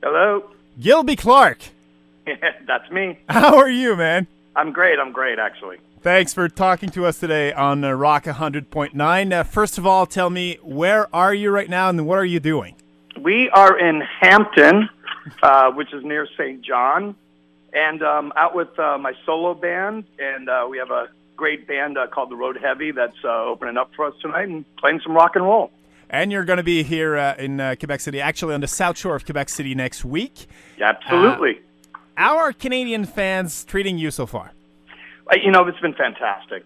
Hello. Gilby Clarke. That's me. How are you, man? I'm great, actually. Thanks for talking to us today on Rock 100.9. First of all, tell me, where are you right now and what are you doing? We are in Hampton, which is near St. John, and out with my solo band, and we have a great band called the Road Heavy that's opening up for us tonight and playing some rock and roll. And you're going to be here in Quebec City, actually on the south shore of Quebec City next week. Absolutely. How are Canadian fans treating you so far? It's been fantastic.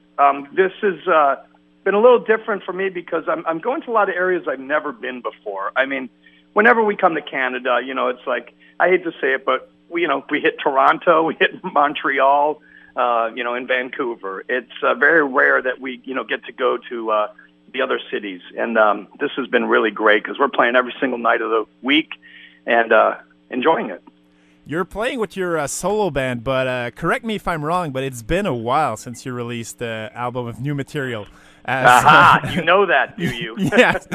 This has been a little different for me because I'm going to a lot of areas I've never been before. I mean, whenever we come to Canada, it's like, I hate to say it, but we hit Toronto, we hit Montreal, in Vancouver. It's very rare that we, get to go to the other cities. And this has been really great because we're playing every single night of the week and enjoying it. You're playing with your solo band, but correct me if I'm wrong, but it's been a while since you released the album of new material. Aha! You know that, do you? Yes.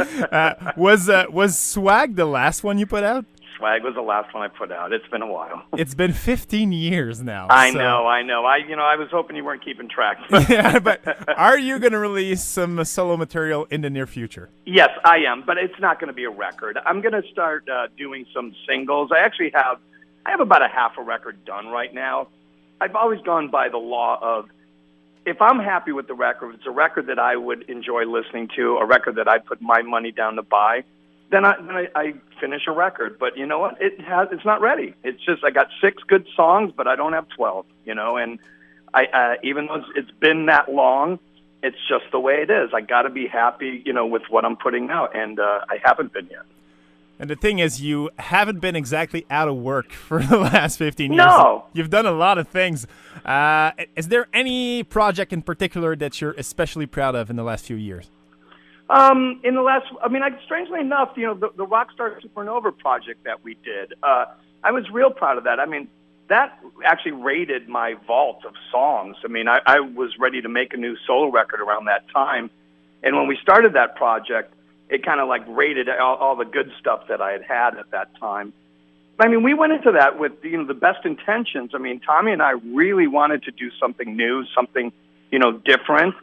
Was Swag the last one you put out? Swag was the last one I put out. It's been a while. It's been 15 years now. I know. I was hoping you weren't keeping track. Yeah, but are you going to release some solo material in the near future? Yes, I am, but it's not going to be a record. I'm going to start doing some singles. I have about a half a record done right now. I've always gone by the law of, if I'm happy with the record, if it's a record that I would enjoy listening to, a record that I'd put my money down to buy, then I finish a record. But you know what? It's not ready. It's just I got 6 good songs, but I don't have 12. And I even though it's been that long, it's just the way it is. I got to be happy, with what I'm putting out, and I haven't been yet. And the thing is, you haven't been exactly out of work for the last 15 years. No. You've done a lot of things. Is there any project in particular that you're especially proud of in the last few years? Strangely enough, the Rockstar Supernova project that we did, I was real proud of that. I mean, that actually raided my vault of songs. I mean, I was ready to make a new solo record around that time. And when we started that project, it kind of like rated all the good stuff that I had at that time. I mean, we went into that with, the best intentions. I mean, Tommy and I really wanted to do something new, something, different.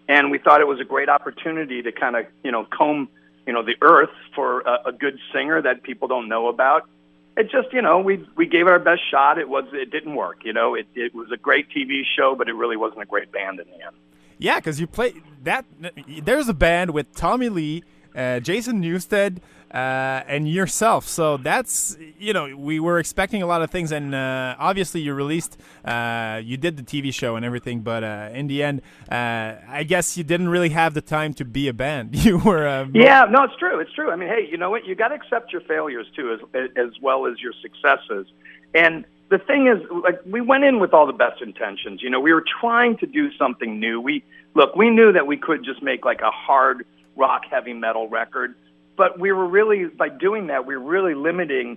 And we thought it was a great opportunity to kind of, comb, the earth for a good singer that people don't know about. It just, we gave it our best shot. It didn't work. It was a great TV show, but it really wasn't a great band in the end. Yeah, because you play that. There's a band with Tommy Lee, Jason Newsted, and yourself. So that's, we were expecting a lot of things, and obviously you released, you did the TV show and everything, but in the end, I guess you didn't really have the time to be a band. You were... Yeah, no, it's true. It's true. I mean, hey, you know what? You got to accept your failures, too, as well as your successes. And the thing is, like, we went in with all the best intentions. We were trying to do something new. We knew that we could just make like a hard rock heavy metal record, but we were really, by doing that, we were really limiting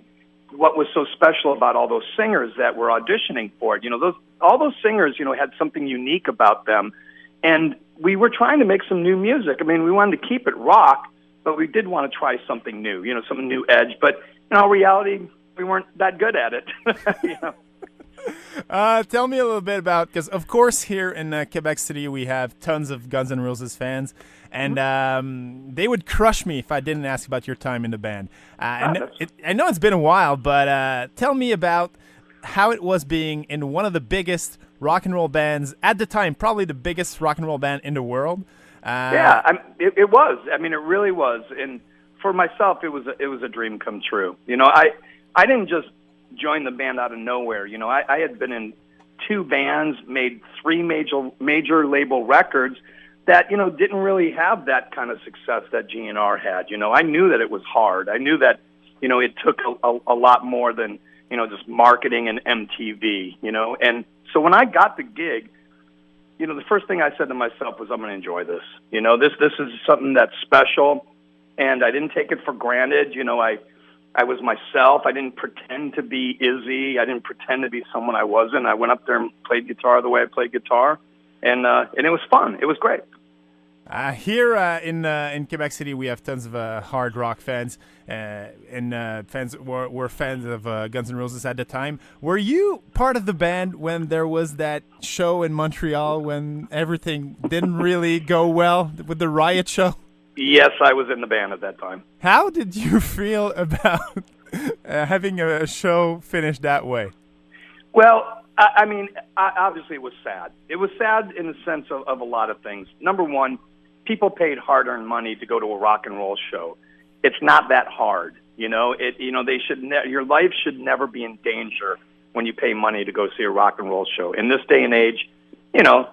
what was so special about all those singers that were auditioning for it. All those singers, had something unique about them, and we were trying to make some new music. I mean, we wanted to keep it rock, but we did want to try something new, some new edge. But in all reality, we weren't that good at it. Tell me a little bit about, because of course here in Quebec City we have tons of Guns N' Roses fans, and they would crush me if I didn't ask about your time in the band. I know it's been a while, but tell me about how it was being in one of the biggest rock and roll bands at the time, probably the biggest rock and roll band in the world. It was. I mean, it really was. And for myself, it was a dream come true. I didn't just join the band out of nowhere. I had been in 2 bands, made 3 major label records that, didn't really have that kind of success that GNR had. I knew that it was hard. I knew that, it took a lot more than, just marketing and MTV, And so when I got the gig, the first thing I said to myself was, I'm going to enjoy this. This is something that's special, and I didn't take it for granted. I was myself. I didn't pretend to be Izzy. I didn't pretend to be someone I wasn't. I went up there and played guitar the way I played guitar, and it was fun. It was great. Here in Quebec City, we have tons of hard rock fans, and fans were fans of Guns N' Roses at the time. Were you part of the band when there was that show in Montreal when everything didn't really go well with the Riot show? Yes, I was in the band at that time. How did you feel about having a show finish that way? Well, I mean, obviously it was sad. It was sad in the sense of a lot of things. Number one, people paid hard-earned money to go to a rock and roll show. It's not that hard, you know. They should. Your life should never be in danger when you pay money to go see a rock and roll show. In this day and age,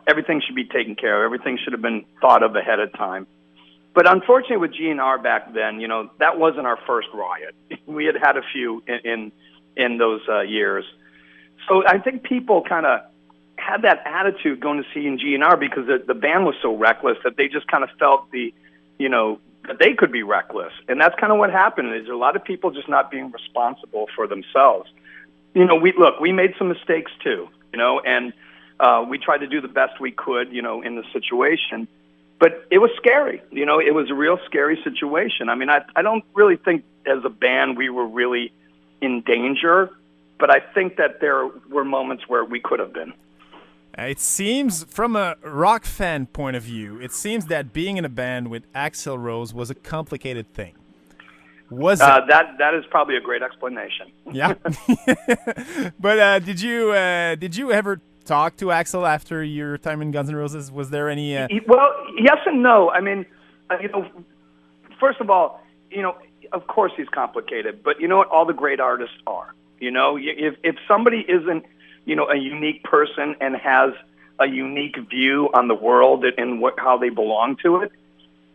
everything should be taken care of. Everything should have been thought of ahead of time. But unfortunately, with GNR back then, that wasn't our first Riot. We had a few in those years. So I think people kind of had that attitude going to see in GNR because the band was so reckless that they just kind of felt that they could be reckless. And that's kind of what happened is a lot of people just not being responsible for themselves. We made some mistakes too, and we tried to do the best we could, in the situation. But it was scary. It was a real scary situation. I mean, I don't really think as a band we were really in danger, but I think that there were moments where we could have been. It seems, from a rock fan point of view, it seems that being in a band with Axl Rose was a complicated thing. Was it? That is probably a great explanation. Yeah. But did you ever talk to Axl after your time in Guns N' Roses? Was there any? Well, yes and no. I mean, first of all, of course he's complicated, but you know what? All the great artists are. If somebody isn't, a unique person and has a unique view on the world and how they belong to it,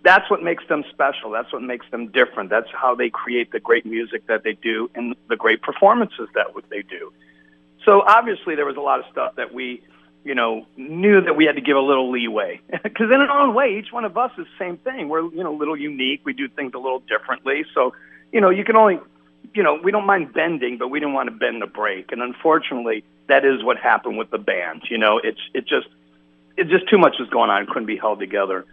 that's what makes them special. That's what makes them different. That's how they create the great music that they do and the great performances that they do. So obviously there was a lot of stuff that we, knew that we had to give a little leeway. Because in our own way, each one of us is the same thing. We're, a little unique. We do things a little differently. So, you can only, we don't mind bending, but we didn't want to bend the break. And unfortunately, that is what happened with the band. It just too much was going on. It couldn't be held together.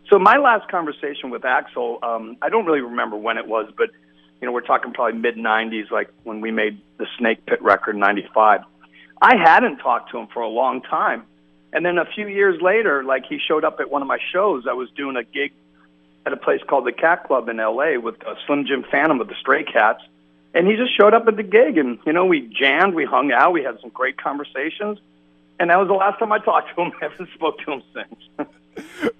So my last conversation with Axl, I don't really remember when it was, but, we're talking probably mid-'90s, like when we made the Snake Pit record in 95. I hadn't talked to him for a long time. And then a few years later, like he showed up at one of my shows. I was doing a gig at a place called the Cat Club in L.A. with Slim Jim Phantom of the Stray Cats. And he just showed up at the gig, and, we jammed, we hung out, we had some great conversations. And that was the last time I talked to him. I haven't spoke to him since.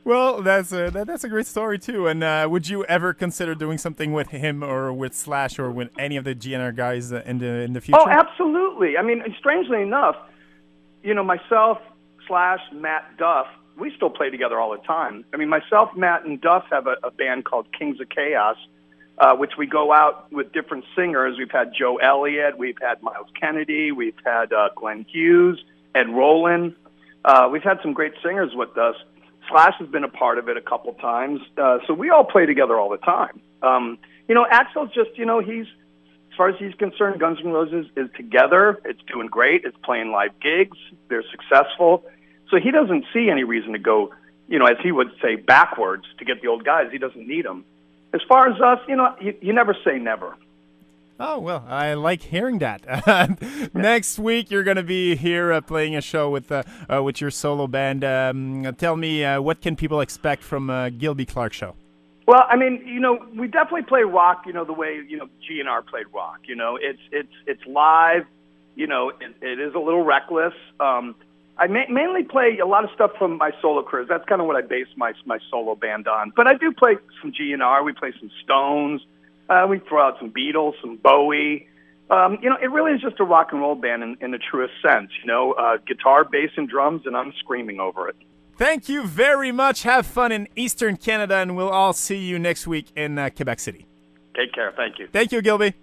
Well, that's a great story, too. And would you ever consider doing something with him or with Slash or with any of the GNR guys in the future? Oh, absolutely. I mean, strangely enough, myself, Slash, Matt, Duff, we still play together all the time. I mean, myself, Matt, and Duff have a band called Kings of Chaos, which we go out with different singers. We've had Joe Elliott, we've had Miles Kennedy, we've had Glenn Hughes, Ed Roland. We've had some great singers with us. Slash has been a part of it a couple times. So we all play together all the time. Axl's just, he's, as far as he's concerned, Guns N' Roses is together. It's doing great. It's playing live gigs. They're successful. So he doesn't see any reason to go, as he would say, backwards to get the old guys. He doesn't need them. As far as us, you never say never. Oh, well, I like hearing that. Next week, you're going to be here playing a show with your solo band. Tell me, what can people expect from Gilby Clarke show? Well, I mean, we definitely play rock, the way, GNR played rock. It's live. It is a little reckless. I mainly play a lot of stuff from my solo careers. That's kind of what I base my solo band on. But I do play some GNR. We play some Stones. We throw out some Beatles, some Bowie. It really is just a rock and roll band in the truest sense. Guitar, bass, and drums, and I'm screaming over it. Thank you very much. Have fun in Eastern Canada, and we'll all see you next week in Quebec City. Take care. Thank you. Thank you, Gilby.